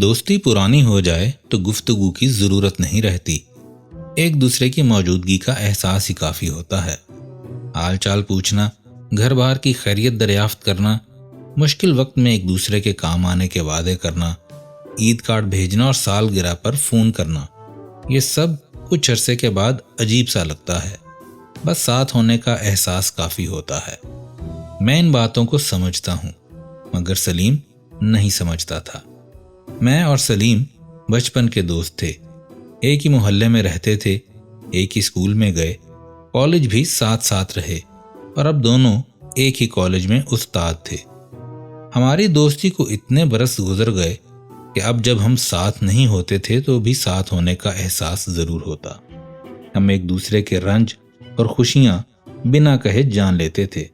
دوستی پرانی ہو جائے تو گفتگو کی ضرورت نہیں رہتی، ایک دوسرے کی موجودگی کا احساس ہی کافی ہوتا ہے۔ حال چال پوچھنا، گھر بار کی خیریت دریافت کرنا، مشکل وقت میں ایک دوسرے کے کام آنے کے وعدے کرنا، عید کارڈ بھیجنا اور سالگرہ پر فون کرنا، یہ سب کچھ عرصے کے بعد عجیب سا لگتا ہے۔ بس ساتھ ہونے کا احساس کافی ہوتا ہے۔ میں ان باتوں کو سمجھتا ہوں، مگر سلیم نہیں سمجھتا تھا۔ میں اور سلیم بچپن کے دوست تھے، ایک ہی محلے میں رہتے تھے، ایک ہی اسکول میں گئے، کالج بھی ساتھ ساتھ رہے، اور اب دونوں ایک ہی کالج میں استاد تھے۔ ہماری دوستی کو اتنے برس گزر گئے کہ اب جب ہم ساتھ نہیں ہوتے تھے تو بھی ساتھ ہونے کا احساس ضرور ہوتا۔ ہم ایک دوسرے کے رنج اور خوشیاں بنا کہے جان لیتے تھے۔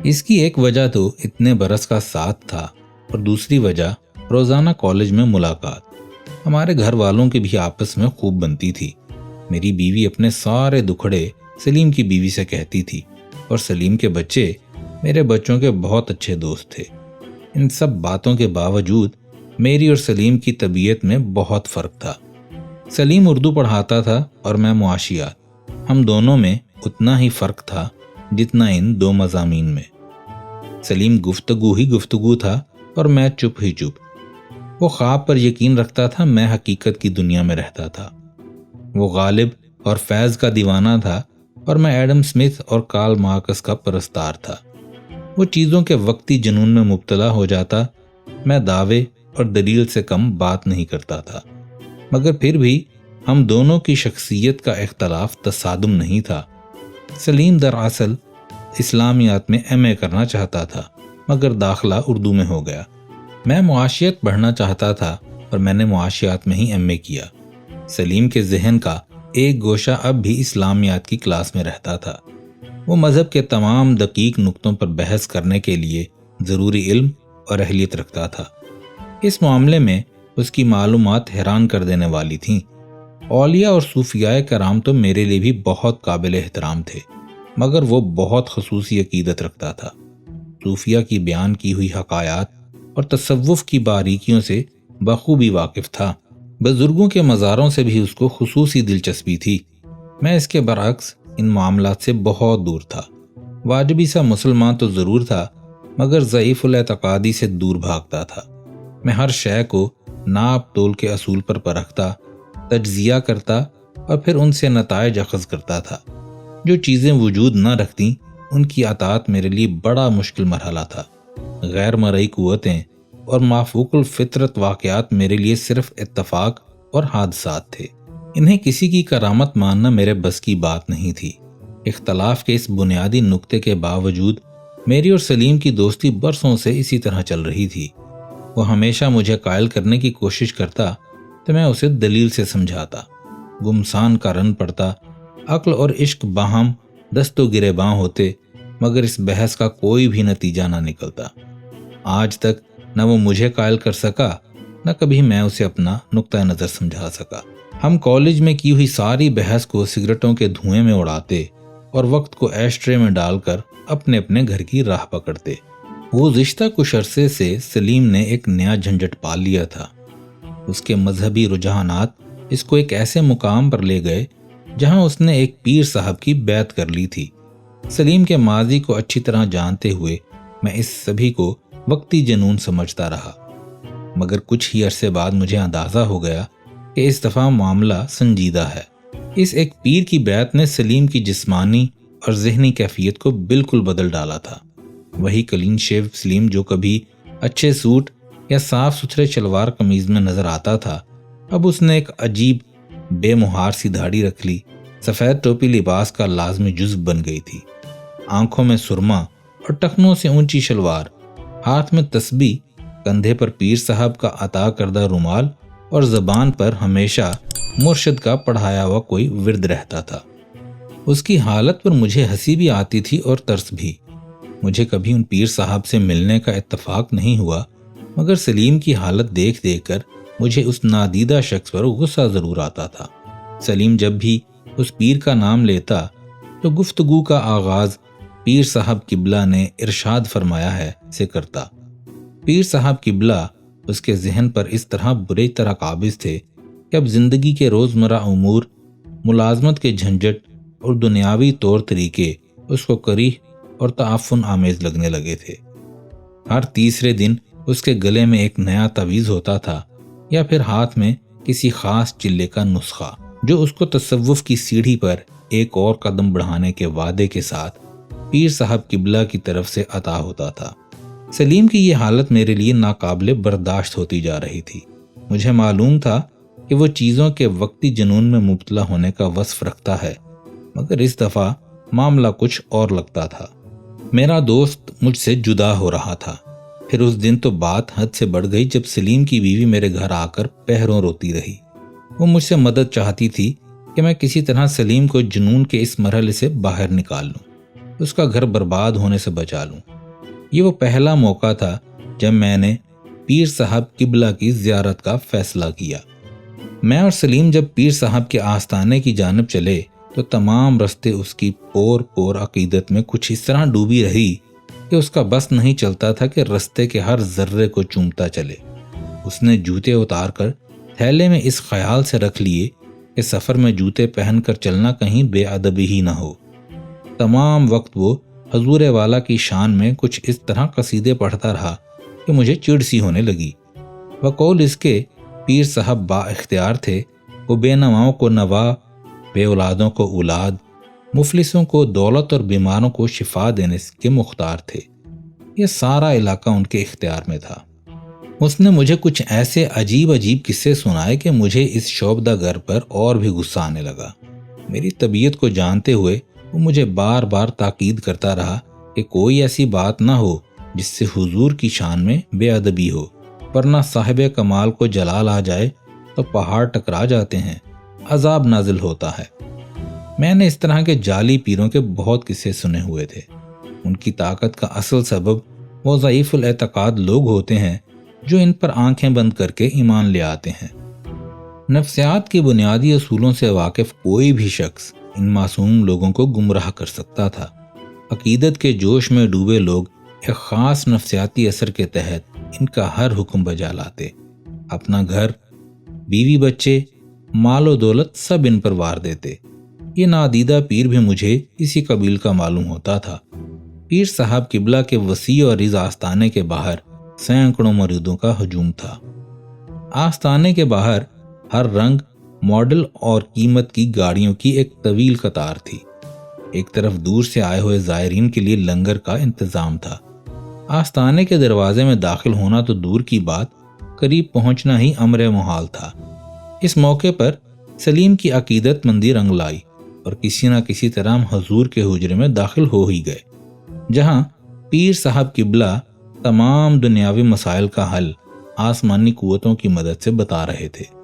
اس کی ایک وجہ تو اتنے برس کا ساتھ تھا، اور دوسری وجہ روزانہ کالج میں ملاقات۔ ہمارے گھر والوں کی بھی آپس میں خوب بنتی تھی۔ میری بیوی اپنے سارے دکھڑے سلیم کی بیوی سے کہتی تھی، اور سلیم کے بچے میرے بچوں کے بہت اچھے دوست تھے۔ ان سب باتوں کے باوجود میری اور سلیم کی طبیعت میں بہت فرق تھا۔ سلیم اردو پڑھاتا تھا اور میں معاشیات۔ ہم دونوں میں اتنا ہی فرق تھا جتنا ان دو مضامین میں۔ سلیم گفتگو ہی گفتگو تھا اور میں چپ ہی چپ۔ وہ خواب پر یقین رکھتا تھا، میں حقیقت کی دنیا میں رہتا تھا۔ وہ غالب اور فیض کا دیوانہ تھا، اور میں ایڈم سمتھ اور کارل مارکس کا پرستار تھا۔ وہ چیزوں کے وقتی جنون میں مبتلا ہو جاتا، میں دعوے اور دلیل سے کم بات نہیں کرتا تھا۔ مگر پھر بھی ہم دونوں کی شخصیت کا اختلاف تصادم نہیں تھا۔ سلیم دراصل اسلامیات میں ایم اے کرنا چاہتا تھا، مگر داخلہ اردو میں ہو گیا۔ میں معاشیات پڑھنا چاہتا تھا، اور میں نے معاشیات میں ہی ایم اے کیا۔ سلیم کے ذہن کا ایک گوشہ اب بھی اسلامیات کی کلاس میں رہتا تھا۔ وہ مذہب کے تمام دقیق نقطوں پر بحث کرنے کے لیے ضروری علم اور اہلیت رکھتا تھا۔ اس معاملے میں اس کی معلومات حیران کر دینے والی تھیں۔ اولیاء اور صوفیاء کرام تو میرے لیے بھی بہت قابل احترام تھے، مگر وہ بہت خصوصی عقیدت رکھتا تھا۔ صوفیاء کی بیان کی ہوئی حقائق اور تصوف کی باریکیوں سے بخوبی واقف تھا۔ بزرگوں کے مزاروں سے بھی اس کو خصوصی دلچسپی تھی۔ میں اس کے برعکس ان معاملات سے بہت دور تھا۔ واجبی سا مسلمان تو ضرور تھا، مگر ضعیف الاعتقادی سے دور بھاگتا تھا۔ میں ہر شے کو ناپ تول کے اصول پر پرکھتا، تجزیہ کرتا، اور پھر ان سے نتائج اخذ کرتا تھا۔ جو چیزیں وجود نہ رکھتیں ان کی اطاعت میرے لیے بڑا مشکل مرحلہ تھا۔ غیر مرئی قوتیں اور مافوق الفطرت واقعات میرے لیے صرف اتفاق اور حادثات تھے۔ انہیں کسی کی کرامت ماننا میرے بس کی بات نہیں تھی۔ اختلاف کے اس بنیادی نقطے کے باوجود میری اور سلیم کی دوستی برسوں سے اسی طرح چل رہی تھی۔ وہ ہمیشہ مجھے قائل کرنے کی کوشش کرتا تو میں اسے دلیل سے سمجھاتا۔ گمسان کا رن پڑتا، عقل اور عشق باہم دست و گریباں ہوتے، مگر اس بحث کا کوئی بھی نتیجہ نہ نکلتا۔ آج تک نہ وہ مجھے قائل کر سکا، نہ کبھی میں اسے اپنا نقطہ نظر سمجھا سکا۔ ہم کالج میں کی ہوئی ساری بحث کو سگریٹوں کے دھوئیں میں اڑاتے اور وقت کو ایش ٹرے میں ڈال کر اپنے اپنے گھر کی راہ پکڑتے۔ گزشتہ کچھ عرصے سے سلیم نے ایک نیا جھنجٹ پال لیا تھا۔ اس کے مذہبی رجحانات اس کو ایک ایسے مقام پر لے گئے جہاں اس نے ایک پیر صاحب کی بیعت کر لی تھی۔ سلیم کے ماضی کو اچھی طرح جانتے ہوئے میں اس سبھی کو وقتی جنون سمجھتا رہا، مگر کچھ ہی عرصے بعد مجھے اندازہ ہو گیا کہ اس دفعہ معاملہ سنجیدہ ہے۔ اس ایک پیر کی بیعت نے سلیم کی جسمانی اور ذہنی کیفیت کو بالکل بدل ڈالا تھا۔ وہی کلین شیو سلیم جو کبھی اچھے سوٹ یا صاف ستھرے شلوار قمیض میں نظر آتا تھا، اب اس نے ایک عجیب بے مہار سی داڑھی رکھ لی۔ سفید ٹوپی لباس کا لازمی جزو بن گئی تھی۔ آنکھوں میں سرما اور ٹخنوں سے اونچی شلوار، ہاتھ میں تسبیح، کندھے پر پیر صاحب کا عطا کردہ رومال، اور زبان پر ہمیشہ مرشد کا پڑھایا ہوا کوئی ورد رہتا تھا۔ اس کی حالت پر مجھے ہنسی بھی آتی تھی اور ترس بھی۔ مجھے کبھی ان پیر صاحب سے ملنے کا اتفاق نہیں ہوا، مگر سلیم کی حالت دیکھ دیکھ کر مجھے اس نادیدہ شخص پر غصہ ضرور آتا تھا۔ سلیم جب بھی اس پیر کا نام لیتا تو گفتگو کا آغاز پیر صاحب قبلہ نے ارشاد فرمایا ہے سے کرتا۔ پیر صاحب قبلہ اس کے ذہن پر اس طرح بری طرح قابض تھے کہ اب زندگی کے روزمرہ امور، ملازمت کے جھنجٹ اور دنیاوی طور طریقے اس کو کریہ اور تعفن آمیز لگنے لگے تھے۔ ہر تیسرے دن اس کے گلے میں ایک نیا تعویذ ہوتا تھا یا پھر ہاتھ میں کسی خاص چلے کا نسخہ، جو اس کو تصوف کی سیڑھی پر ایک اور قدم بڑھانے کے وعدے کے ساتھ پیر صاحب قبلہ کی طرف سے عطا ہوتا تھا۔ سلیم کی یہ حالت میرے لیے ناقابل برداشت ہوتی جا رہی تھی۔ مجھے معلوم تھا کہ وہ چیزوں کے وقتی جنون میں مبتلا ہونے کا وصف رکھتا ہے، مگر اس دفعہ معاملہ کچھ اور لگتا تھا۔ میرا دوست مجھ سے جدا ہو رہا تھا۔ پھر اس دن تو بات حد سے بڑھ گئی جب سلیم کی بیوی میرے گھر آ کر پہروں روتی رہی۔ وہ مجھ سے مدد چاہتی تھی کہ میں کسی طرح سلیم کو جنون کے اس مرحلے سے باہر نکال لوں، اس کا گھر برباد ہونے سے بچا لوں۔ یہ وہ پہلا موقع تھا جب میں نے پیر صاحب قبلہ کی زیارت کا فیصلہ کیا۔ میں اور سلیم جب پیر صاحب کے آستانے کی جانب چلے تو تمام رستے اس کی پور پور عقیدت میں کچھ اس طرح ڈوبی رہی کہ اس کا بس نہیں چلتا تھا کہ رستے کے ہر ذرے کو چومتا چلے۔ اس نے جوتے اتار کر تھیلے میں اس خیال سے رکھ لیے کہ سفر میں جوتے پہن کر چلنا کہیں بے ادبی ہی نہ ہو۔ تمام وقت وہ حضور والا کی شان میں کچھ اس طرح قصیدے پڑھتا رہا کہ مجھے چڑ سی ہونے لگی۔ بقول اس کے پیر صاحب با اختیار تھے، وہ بے نواؤں کو نوا، بے اولادوں کو اولاد، مفلسوں کو دولت اور بیماروں کو شفا دینے کے مختار تھے۔ یہ سارا علاقہ ان کے اختیار میں تھا۔ اس نے مجھے کچھ ایسے عجیب قصے سنائے کہ مجھے اس شعبدہ گر پر اور بھی غصہ آنے لگا۔ میری طبیعت کو جانتے ہوئے وہ مجھے بار بار تاکید کرتا رہا کہ کوئی ایسی بات نہ ہو جس سے حضور کی شان میں بے ادبی ہو، ورنہ صاحب کمال کو جلال آ جائے تو پہاڑ ٹکرا جاتے ہیں، عذاب نازل ہوتا ہے۔ میں نے اس طرح کے جعلی پیروں کے بہت قصے سنے ہوئے تھے۔ ان کی طاقت کا اصل سبب وہ ضعیف الاعتقاد لوگ ہوتے ہیں جو ان پر آنکھیں بند کر کے ایمان لے آتے ہیں۔ نفسیات کی بنیادی اصولوں سے واقف کوئی بھی شخص ان معصوم لوگوں کو گمراہ کر سکتا تھا۔ عقیدت کے جوش میں ڈوبے لوگ ایک خاص نفسیاتی اثر کے تحت ان کا ہر حکم بجا لاتے، اپنا گھر، بیوی بچے، مال و دولت سب ان پر وار دیتے۔ یہ نادیدہ پیر بھی مجھے اسی قبیل کا معلوم ہوتا تھا۔ پیر صاحب قبلہ کے وسیع اور عریض آستانے کے باہر سینکڑوں مریدوں کا ہجوم تھا۔ آستانے کے باہر ہر رنگ، ماڈل اور قیمت کی گاڑیوں کی ایک طویل قطار تھی۔ ایک طرف دور سے آئے ہوئے زائرین کے لیے لنگر کا انتظام تھا۔ آستانے کے دروازے میں داخل ہونا تو دور کی بات، قریب پہنچنا ہی امر محال تھا۔ اس موقع پر سلیم کی عقیدت مندی رنگ لائی اور کسی نہ کسی طرح ہم حضور کے حجرے میں داخل ہو ہی گئے، جہاں پیر صاحب قبلہ تمام دنیاوی مسائل کا حل آسمانی قوتوں کی مدد سے بتا رہے تھے۔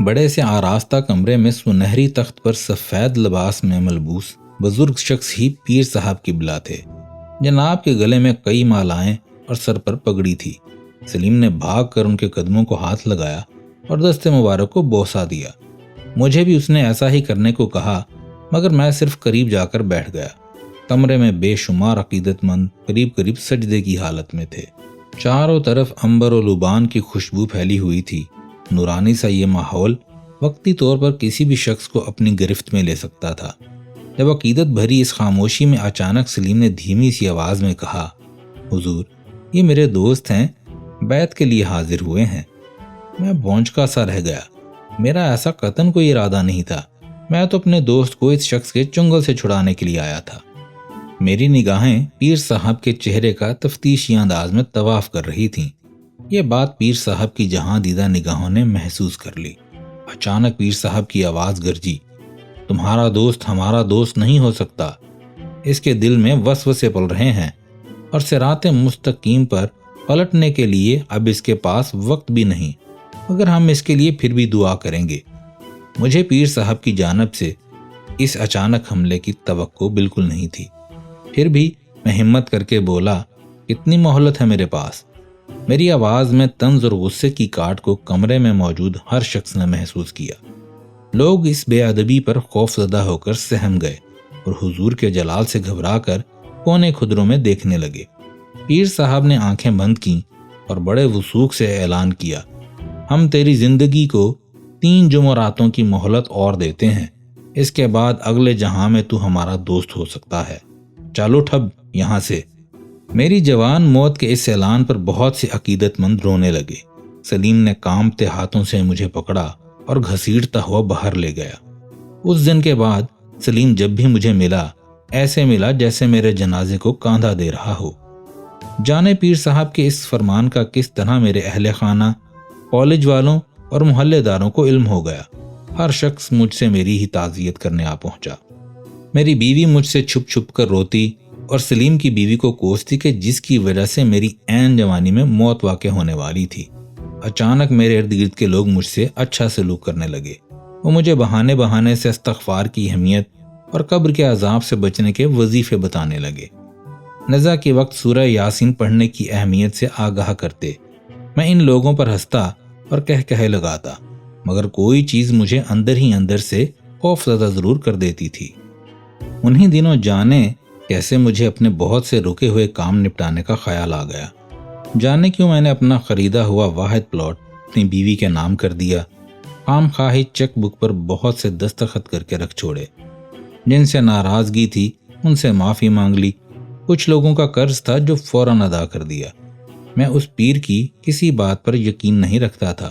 بڑے سے آراستہ کمرے میں سنہری تخت پر سفید لباس میں ملبوس بزرگ شخص ہی پیر صاحب قبلہ تھے۔ جناب کے گلے میں کئی مالائیں اور سر پر پگڑی تھی۔ سلیم نے بھاگ کر ان کے قدموں کو ہاتھ لگایا اور دست مبارک کو بوسہ دیا۔ مجھے بھی اس نے ایسا ہی کرنے کو کہا، مگر میں صرف قریب جا کر بیٹھ گیا۔ کمرے میں بے شمار عقیدت مند قریب سجدے کی حالت میں تھے۔ چاروں طرف عنبر و لبان کی خوشبو پھیلی ہوئی تھی۔ نورانی سا یہ ماحول وقتی طور پر کسی بھی شخص کو اپنی گرفت میں لے سکتا تھا۔ جب عقیدت بھری اس خاموشی میں اچانک سلیم نے دھیمی سی آواز میں کہا، حضور، یہ میرے دوست ہیں، بیعت کے لیے حاضر ہوئے ہیں۔ میں بونچکا سا رہ گیا۔ میرا ایسا قطعاً کوئی ارادہ نہیں تھا۔ میں تو اپنے دوست کو اس شخص کے چنگل سے چھڑانے کے لیے آیا تھا۔ میری نگاہیں پیر صاحب کے چہرے کا تفتیشی انداز میں طواف کر رہی تھیں۔ یہ بات پیر صاحب کی جہاں دیدہ نگاہوں نے محسوس کر لی۔ اچانک پیر صاحب کی آواز گرجی، تمہارا دوست ہمارا دوست نہیں ہو سکتا۔ اس کے دل میں وسوسے پل رہے ہیں اور صراط مستقیم پر پلٹنے کے لیے اب اس کے پاس وقت بھی نہیں، مگر ہم اس کے لیے پھر بھی دعا کریں گے۔ مجھے پیر صاحب کی جانب سے اس اچانک حملے کی توقع بالکل نہیں تھی۔ پھر بھی میں ہمت کر کے بولا، کتنی مہلت ہے میرے پاس؟ میری آواز میں طنز اور غصے کی کاٹ کو کمرے میں موجود ہر شخص نے محسوس کیا۔ لوگ اس بے ادبی پر خوف زدہ ہو کر سہم گئے اور حضور کے جلال سے گھبرا کر کونے خدروں میں دیکھنے لگے۔ پیر صاحب نے آنکھیں بند کیں اور بڑے وثوق سے اعلان کیا، ہم تیری زندگی کو 3 جمعراتوں کی مہلت اور دیتے ہیں، اس کے بعد اگلے جہاں میں تو ہمارا دوست ہو سکتا ہے، چلو ٹھب یہاں سے۔ میری جوان موت کے اس اعلان پر بہت سے عقیدت مند رونے لگے۔ سلیم نے کانپتے ہاتھوں سے مجھے پکڑا اور گھسیٹتا ہوا باہر لے گیا۔ اس دن کے بعد سلیم جب بھی مجھے ملا، ایسے ملا جیسے میرے جنازے کو کاندھا دے رہا ہو۔ جانے پیر صاحب کے اس فرمان کا کس طرح میرے اہل خانہ، کالج والوں اور محلے داروں کو علم ہو گیا۔ ہر شخص مجھ سے میری ہی تعزیت کرنے آ پہنچا۔ میری بیوی مجھ سے چھپ چھپ کر روتی اور سلیم کی بیوی کو کوستی کہ جس کی وجہ سے میری عین جوانی میں موت واقع ہونے والی تھی۔ اچانک میرے ارد گرد کے لوگ مجھ سے اچھا سلوک کرنے لگے۔ وہ مجھے بہانے بہانے سے استغفار کی اہمیت اور قبر کے عذاب سے بچنے کے وظیفے بتانے لگے۔ نزا کے وقت سورہ یاسین پڑھنے کی اہمیت سے آگاہ کرتے۔ میں ان لوگوں پر ہنستا اور کہہ لگاتا، مگر کوئی چیز مجھے اندر ہی اندر سے خوف زدہ ضرور کر دیتی تھی۔ انہی دنوں جانے کیسے مجھے اپنے بہت سے رکے ہوئے کام نپٹانے کا خیال آ گیا۔ جانے کیوں میں نے اپنا خریدا ہوا واحد پلاٹ اپنی بیوی کے نام کر دیا۔ خام خواہی چیک بک پر بہت سے دستخط کر کے رکھ چھوڑے۔ جن سے ناراضگی تھی ان سے معافی مانگ لی۔ کچھ لوگوں کا قرض تھا جو فوراً ادا کر دیا۔ میں اس پیر کی کسی بات پر یقین نہیں رکھتا تھا،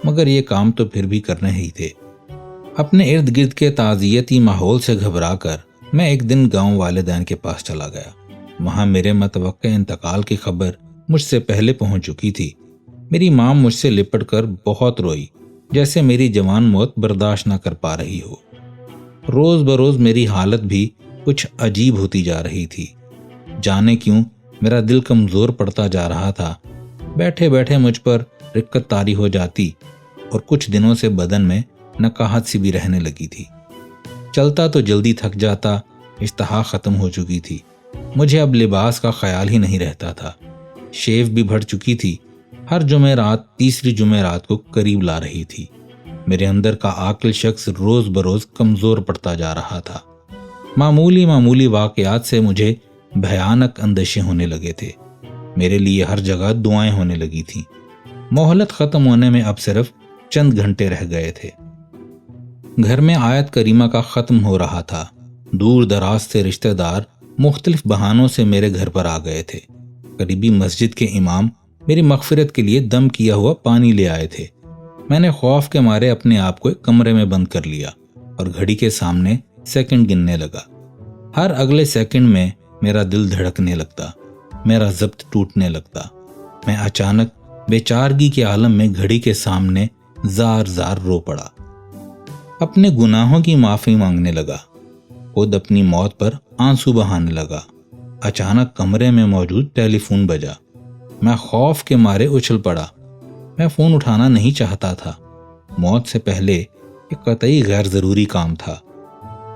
مگر یہ کام تو پھر بھی کرنے ہی تھے۔ اپنے ارد گرد کے تعزیتی ماحول سے گھبرا کر میں ایک دن گاؤں والدین کے پاس چلا گیا۔ وہاں میرے متوقع انتقال کی خبر مجھ سے پہلے پہنچ چکی تھی۔ میری ماں مجھ سے لپٹ کر بہت روئی، جیسے میری جوان موت برداشت نہ کر پا رہی ہو۔ روز بروز میری حالت بھی کچھ عجیب ہوتی جا رہی تھی۔ جانے کیوں میرا دل کمزور پڑتا جا رہا تھا۔ بیٹھے بیٹھے مجھ پر رکت طاری ہو جاتی اور کچھ دنوں سے بدن میں نقاہت سی بھی رہنے لگی تھی۔ چلتا تو جلدی تھک جاتا، اشتہا ختم ہو چکی تھی۔ مجھے اب لباس کا خیال ہی نہیں رہتا تھا۔ شیو بھی بڑھ چکی تھی۔ ہر جمعرات تیسری جمعرات کو قریب لا رہی تھی۔ میرے اندر کا عاقل شخص روز بروز کمزور پڑتا جا رہا تھا۔ معمولی واقعات سے مجھے بھیانک اندیشے ہونے لگے تھے۔ میرے لیے ہر جگہ دعائیں ہونے لگی تھیں۔ مہلت ختم ہونے میں اب صرف چند گھنٹے رہ گئے تھے۔ گھر میں آیت کریمہ کا ختم ہو رہا تھا۔ دور دراز سے رشتہ دار مختلف بہانوں سے میرے گھر پر آ گئے تھے۔ قریبی مسجد کے امام میری مغفرت کے لیے دم کیا ہوا پانی لے آئے تھے۔ میں نے خوف کے مارے اپنے آپ کو ایک کمرے میں بند کر لیا اور گھڑی کے سامنے سیکنڈ گننے لگا۔ ہر اگلے سیکنڈ میں میرا دل دھڑکنے لگتا، میرا ضبط ٹوٹنے لگتا۔ میں اچانک بے چارگی کے عالم میں گھڑی کے سامنے زار زار رو پڑا۔ اپنے گناہوں کی معافی مانگنے لگا، خود اپنی موت پر آنسو بہانے لگا۔ اچانک کمرے میں موجود ٹیلی فون بجا۔ میں خوف کے مارے اچھل پڑا۔ میں فون اٹھانا نہیں چاہتا تھا۔ موت سے پہلے ایک قطعی غیر ضروری کام تھا،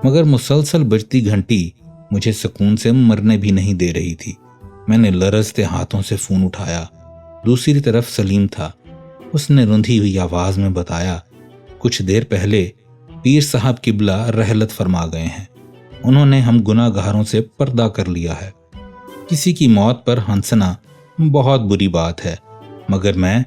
مگر مسلسل بجتی گھنٹی مجھے سکون سے مرنے بھی نہیں دے رہی تھی۔ میں نے لرزتے ہاتھوں سے فون اٹھایا۔ دوسری طرف سلیم تھا۔ اس نے رندھی ہوئی آواز میں بتایا، کچھ دیر پہلے پیر صاحب قبلہ رحلت فرما گئے ہیں۔ انہوں نے ہم گناہ گاروں سے پردہ کر لیا ہے۔ کسی کی موت پر ہنسنا بہت بری بات ہے، مگر میں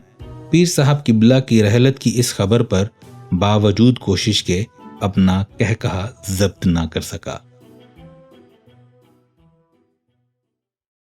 پیر صاحب قبلہ کی رحلت کی اس خبر پر باوجود کوشش کے اپنا کہا ضبط نہ کر سکا۔